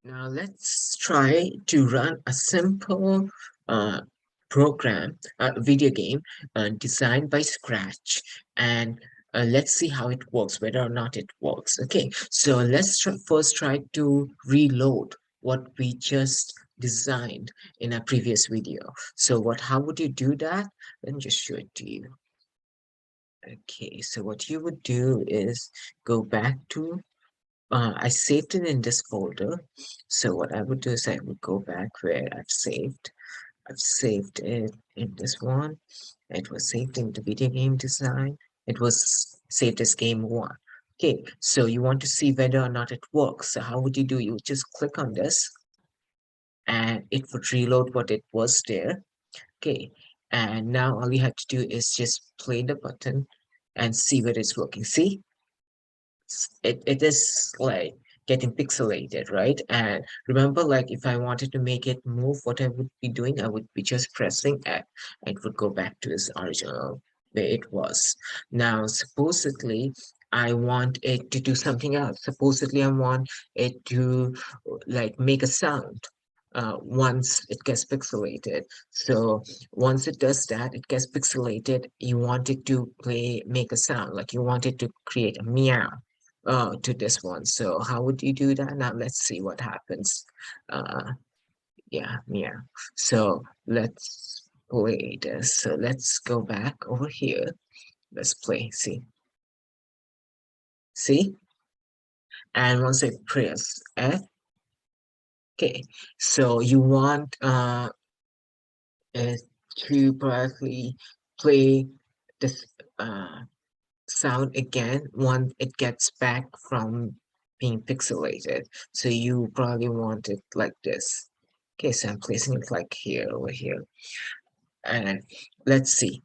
Now let's try to run a simple uh, program, video game designed by scratch, and let's see how it works, whether or not it works. Okay, so let's first try to reload what we just designed in a previous video. So how would you do that? Let me just show it to you. Okay, so what you would do is go back to I saved it in this folder. So what I would do is I would go back where I've saved. I've saved it in this one. It was saved in the video game design. It was saved as game one. Okay, so you want to see whether or not it works. So how would you do? You would just click on this and it would reload what it was there. Okay, and now all you have to do is just play the button and see whether it's working. See? It is like getting pixelated, right? And remember, like if I wanted to make it move, what I would be doing, I would be just pressing F and it would go back to its original where it was. Now supposedly I want it to do something else. Supposedly I want it to like make a sound once it gets pixelated. So once it does that, it gets pixelated, you want it to make a sound, like you want it to create a meow to this one. So how would you do that? Now let's see what happens. Uh, yeah. So let's play this. So let's go back over here. Let's play. See? And once I press F, okay. So you want it to probably play this sound again once it gets back from being pixelated. So you probably want it like this. Okay, so I'm placing it like here, over here. And let's see.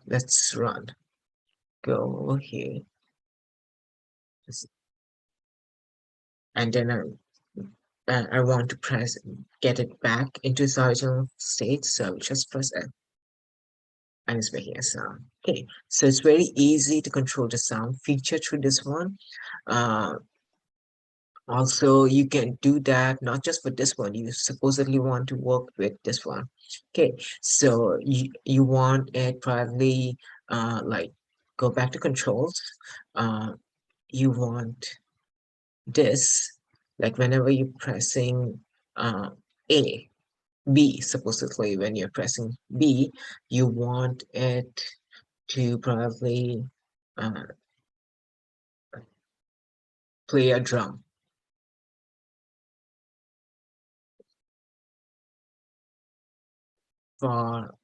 Let's run. Go over here. And then I want to get it back into its original state. So just press F and it's making a sound. Okay, so it's very easy to control the sound feature through this one. Uh, Also, you can do that not just for this one, you supposedly want to work with this one. Okay, so you want it probably like go back to controls. Uh, you want this, like whenever you're pressing A, B, supposedly when you're pressing B, you want it to probably uh, play a drum for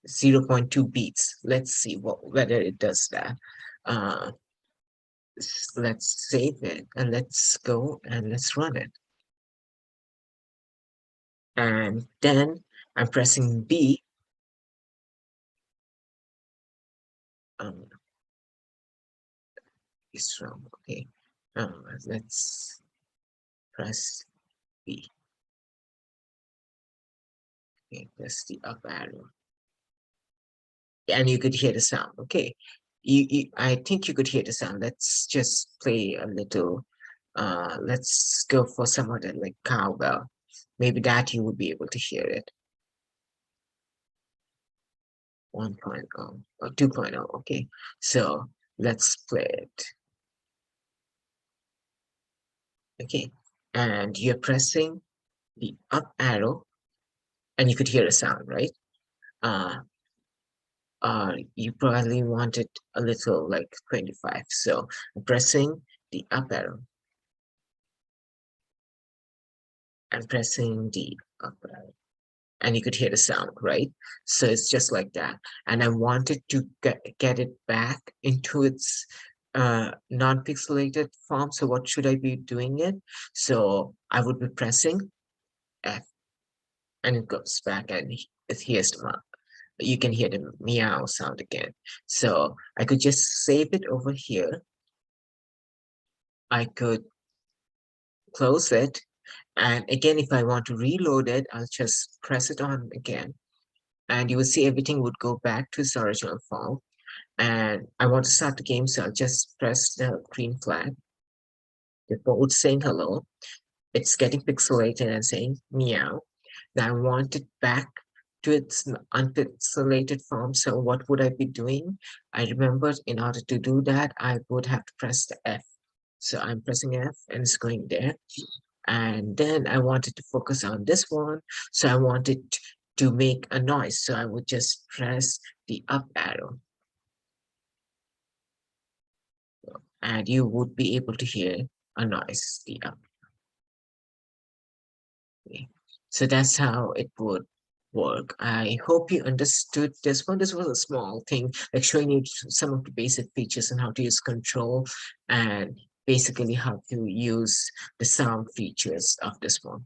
0.2 beats. Let's see whether it does that. Uh, let's save it and let's go and let's run it. And then I'm pressing B. Um, it's wrong. Okay. Let's press B. Okay, press the up arrow. And you could hear the sound. Okay. I think you could hear the sound. Let's just play a little. Let's go for some other like cowbell. Maybe that you would be able to hear it. 1.0 or 2.0. Okay, so let's play it. Okay, and you're pressing the up arrow and you could hear a sound, right? uh you probably want it a little like 25, so I'm pressing the up arrow and pressing the up arrow and you could hear the sound, right? So it's just like that. And I wanted to get it back into its non-pixelated form. So what should I be doing it? So I would be pressing F and it goes back and it hears the mark. You can hear the meow sound again. So I could just save it over here. I could close it. And again, if I want to reload it, I'll just press it on again. And you will see everything would go back to its original form. And I want to start the game, so I'll just press the green flag the code saying hello. It's getting pixelated and saying meow. Now I want it back to its unpixelated form. So what would I be doing? I remembered in order to do that, I would have to press the F. So I'm pressing F and it's going there. And then I wanted to focus on this one. So I wanted to make a noise. So I would just press the up arrow and you would be able to hear a noise, the up. So that's how it would work. I hope you understood this one. This was a small thing, like showing you some of the basic features and how to use control and basically how to use the sound features of this one.